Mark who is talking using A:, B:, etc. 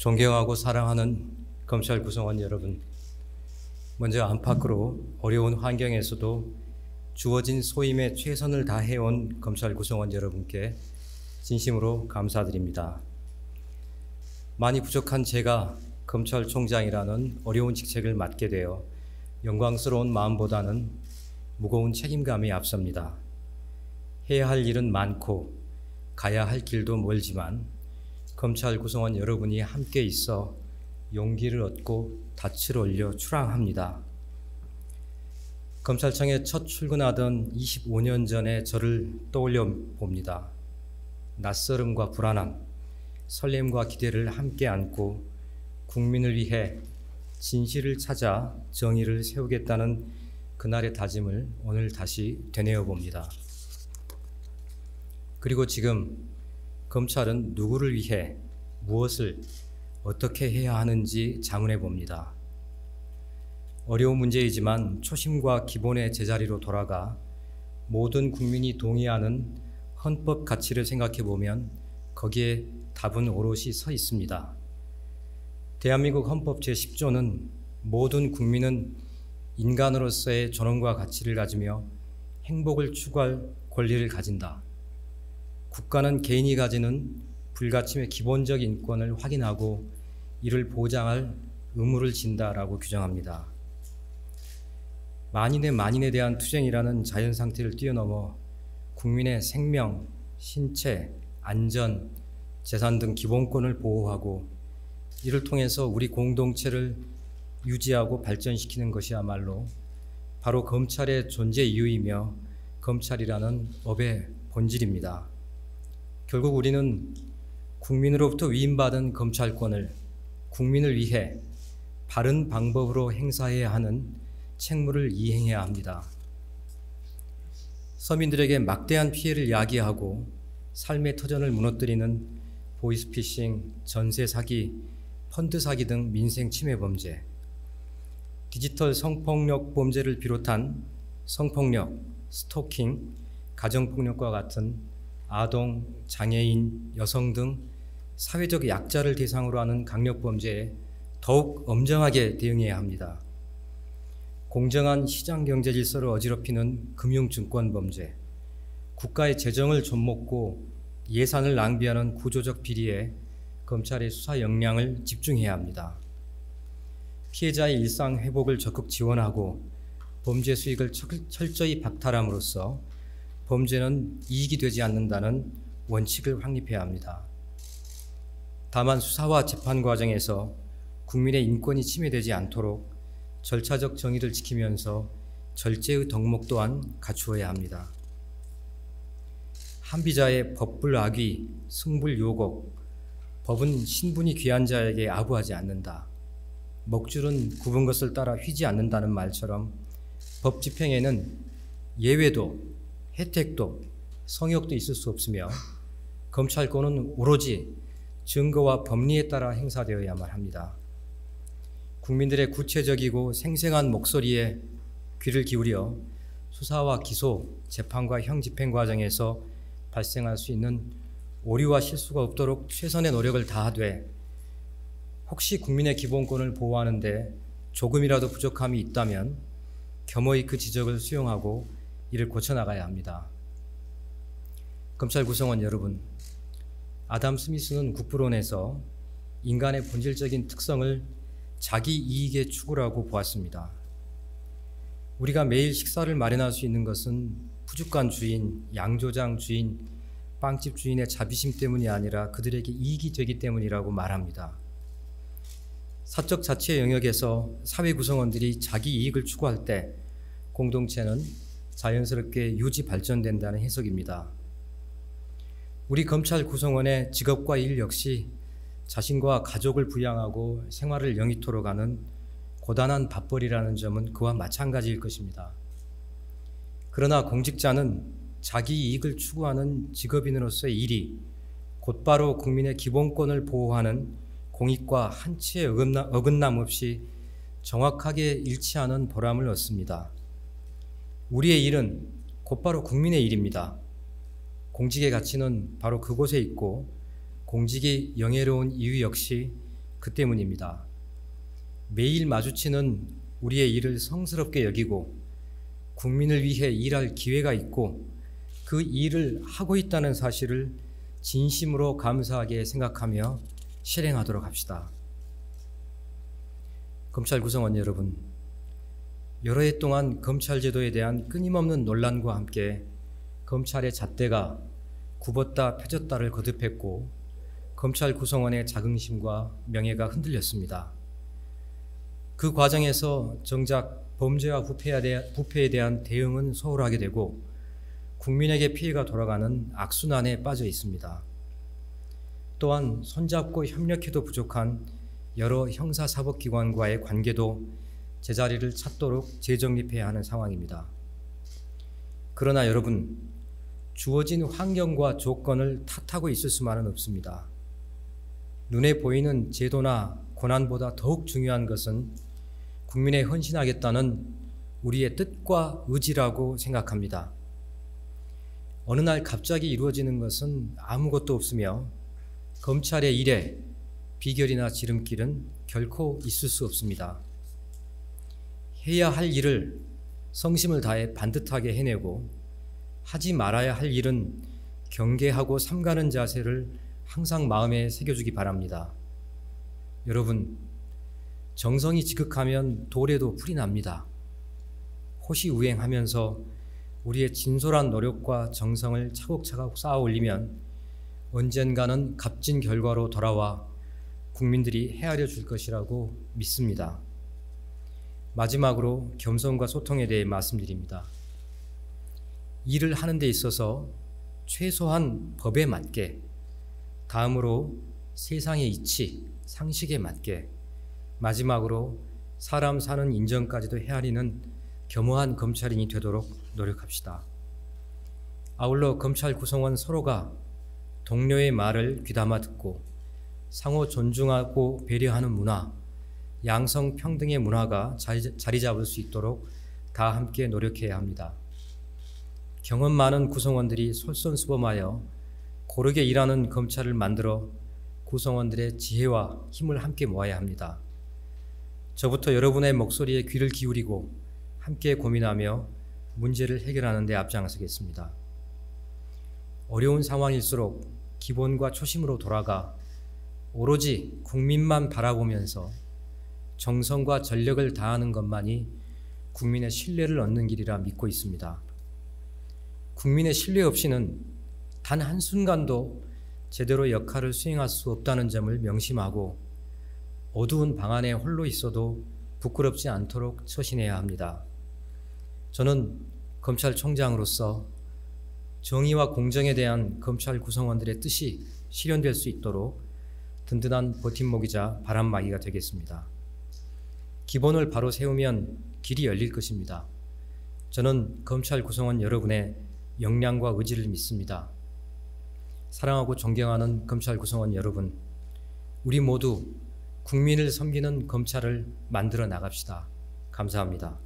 A: 존경하고 사랑하는 검찰 구성원 여러분, 먼저 안팎으로 어려운 환경에서도 주어진 소임에 최선을 다해온 검찰 구성원 여러분께 진심으로 감사드립니다. 많이 부족한 제가 검찰총장이라는 어려운 직책을 맡게 되어 영광스러운 마음보다는 무거운 책임감이 앞섭니다. 해야 할 일은 많고 가야 할 길도 멀지만 검찰 구성원 여러분이 함께 있어 용기를 얻고 닻을 올려 출항합니다. 검찰청에 첫 출근하던 25년 전에 저를 떠올려 봅니다. 낯설음과 불안함, 설렘과 기대를 함께 안고 국민을 위해 진실을 찾아 정의를 세우겠다는 그날의 다짐을 오늘 다시 되뇌어 봅니다. 그리고 지금 검찰은 누구를 위해 무엇을 어떻게 해야 하는지 자문해 봅니다. 어려운 문제이지만 초심과 기본의 제자리로 돌아가 모든 국민이 동의하는 헌법 가치를 생각해 보면 거기에 답은 오롯이 서 있습니다. 대한민국 헌법 제10조는 모든 국민은 인간으로서의 존엄과 가치를 가지며 행복을 추구할 권리를 가진다. 국가는 개인이 가지는 불가침의 기본적 인권을 확인하고 이를 보장할 의무를 진다라고 규정합니다. 만인에 대한 투쟁이라는 자연 상태를 뛰어넘어 국민의 생명, 신체, 안전, 재산 등 기본권을 보호하고 이를 통해서 우리 공동체를 유지하고 발전시키는 것이야말로 바로 검찰의 존재 이유이며 검찰이라는 법의 본질입니다. 결국 우리는 국민으로부터 위임받은 검찰권을 국민을 위해 바른 방법으로 행사해야 하는 책무를 이행해야 합니다. 서민들에게 막대한 피해를 야기하고 삶의 터전을 무너뜨리는 보이스피싱, 전세 사기, 펀드 사기 등 민생 침해 범죄, 디지털 성폭력 범죄를 비롯한 성폭력, 스토킹, 가정폭력과 같은 아동, 장애인, 여성 등 사회적 약자를 대상으로 하는 강력범죄에 더욱 엄정하게 대응해야 합니다. 공정한 시장 경제 질서를 어지럽히는 금융증권범죄, 국가의 재정을 좀먹고 예산을 낭비하는 구조적 비리에 검찰의 수사 역량을 집중해야 합니다. 피해자의 일상 회복을 적극 지원하고 범죄 수익을 철저히 박탈함으로써 범죄는 이익이 되지 않는다는 원칙을 확립해야 합니다. 다만 수사와 재판 과정에서 국민의 인권이 침해되지 않도록 절차적 정의를 지키면서 절제의 덕목 또한 갖추어야 합니다. 한비자의 법불악의, 승불요곡, 법은 신분이 귀한 자에게 아부하지 않는다. 먹줄은 굽은 것을 따라 휘지 않는다는 말처럼 법 집행에는 예외도, 혜택도, 성역도 있을 수 없으며 검찰권은 오로지 증거와 법리에 따라 행사되어야만 합니다. 국민들의 구체적이고 생생한 목소리에 귀를 기울여 수사와 기소, 재판과 형 집행 과정에서 발생할 수 있는 오류와 실수가 없도록 최선의 노력을 다하되 혹시 국민의 기본권을 보호하는 데 조금이라도 부족함이 있다면 겸허히 그 지적을 수용하고 이를 고쳐나가야 합니다. 검찰 구성원 여러분, 아담 스미스는 국부론에서 인간의 본질적인 특성을 자기 이익의 추구라고 보았습니다. 우리가 매일 식사를 마련할 수 있는 것은 푸주간 주인, 양조장 주인, 빵집 주인의 자비심 때문이 아니라 그들에게 이익이 되기 때문이라고 말합니다. 사적 자치의 영역에서 사회 구성원들이 자기 이익을 추구할 때 공동체는 자연스럽게 유지 발전된다는 해석입니다. 우리 검찰 구성원의 직업과 일 역시 자신과 가족을 부양하고 생활을 영위토록 하는 고단한 밥벌이라는 점은 그와 마찬가지일 것입니다. 그러나 공직자는 자기 이익을 추구하는 직업인으로서의 일이 곧바로 국민의 기본권을 보호하는 공익과 한치의 어긋남 없이 정확하게 일치하는 보람을 얻습니다. 우리의 일은 곧바로 국민의 일입니다. 공직의 가치는 바로 그곳에 있고 공직이 영예로운 이유 역시 그 때문입니다. 매일 마주치는 우리의 일을 성스럽게 여기고 국민을 위해 일할 기회가 있고 그 일을 하고 있다는 사실을 진심으로 감사하게 생각하며 실행하도록 합시다. 검찰 구성원 여러분, 여러 해 동안 검찰 제도에 대한 끊임없는 논란과 함께 검찰의 잣대가 굽었다 펴졌다를 거듭했고 검찰 구성원의 자긍심과 명예가 흔들렸습니다. 그 과정에서 정작 범죄와 부패에 대한 대응은 소홀하게 되고 국민에게 피해가 돌아가는 악순환에 빠져 있습니다. 또한 손잡고 협력해도 부족한 여러 형사사법기관과의 관계도 제자리를 찾도록 재정립해야 하는 상황입니다. 그러나 여러분, 주어진 환경과 조건을 탓하고 있을 수만은 없습니다. 눈에 보이는 제도나 권한보다 더욱 중요한 것은 국민에 헌신하겠다는 우리의 뜻과 의지라고 생각합니다. 어느 날 갑자기 이루어지는 것은 아무것도 없으며 검찰의 일에 비결이나 지름길은 결코 있을 수 없습니다. 해야 할 일을 성심을 다해 반듯하게 해내고 하지 말아야 할 일은 경계하고 삼가는 자세를 항상 마음에 새겨주기 바랍니다. 여러분, 정성이 지극하면 돌에도 풀이 납니다. 호시우행하면서 우리의 진솔한 노력과 정성을 차곡차곡 쌓아 올리면 언젠가는 값진 결과로 돌아와 국민들이 헤아려 줄 것이라고 믿습니다. 마지막으로 겸손과 소통에 대해 말씀드립니다. 일을 하는 데 있어서 최소한 법에 맞게, 다음으로 세상의 이치, 상식에 맞게, 마지막으로 사람 사는 인정까지도 헤아리는 겸허한 검찰인이 되도록 노력합시다. 아울러 검찰 구성원 서로가 동료의 말을 귀담아 듣고 상호 존중하고 배려하는 문화, 양성평등의 문화가 자리 잡을 수 있도록 다 함께 노력해야 합니다. 경험 많은 구성원들이 솔선수범하여 고르게 일하는 검찰을 만들어 구성원들의 지혜와 힘을 함께 모아야 합니다. 저부터 여러분의 목소리에 귀를 기울이고 함께 고민하며 문제를 해결하는 데 앞장서겠습니다. 어려운 상황일수록 기본과 초심으로 돌아가 오로지 국민만 바라보면서 정성과 전력을 다하는 것만이 국민의 신뢰를 얻는 길이라 믿고 있습니다. 국민의 신뢰 없이는 단 한순간도 제대로 역할을 수행할 수 없다는 점을 명심하고 어두운 방 안에 홀로 있어도 부끄럽지 않도록 처신해야 합니다. 저는 검찰총장으로서 정의와 공정에 대한 검찰 구성원들의 뜻이 실현될 수 있도록 든든한 버팀목이자 바람막이가 되겠습니다. 기본을 바로 세우면 길이 열릴 것입니다. 저는 검찰 구성원 여러분의 역량과 의지를 믿습니다. 사랑하고 존경하는 검찰 구성원 여러분, 우리 모두 국민을 섬기는 검찰을 만들어 나갑시다. 감사합니다.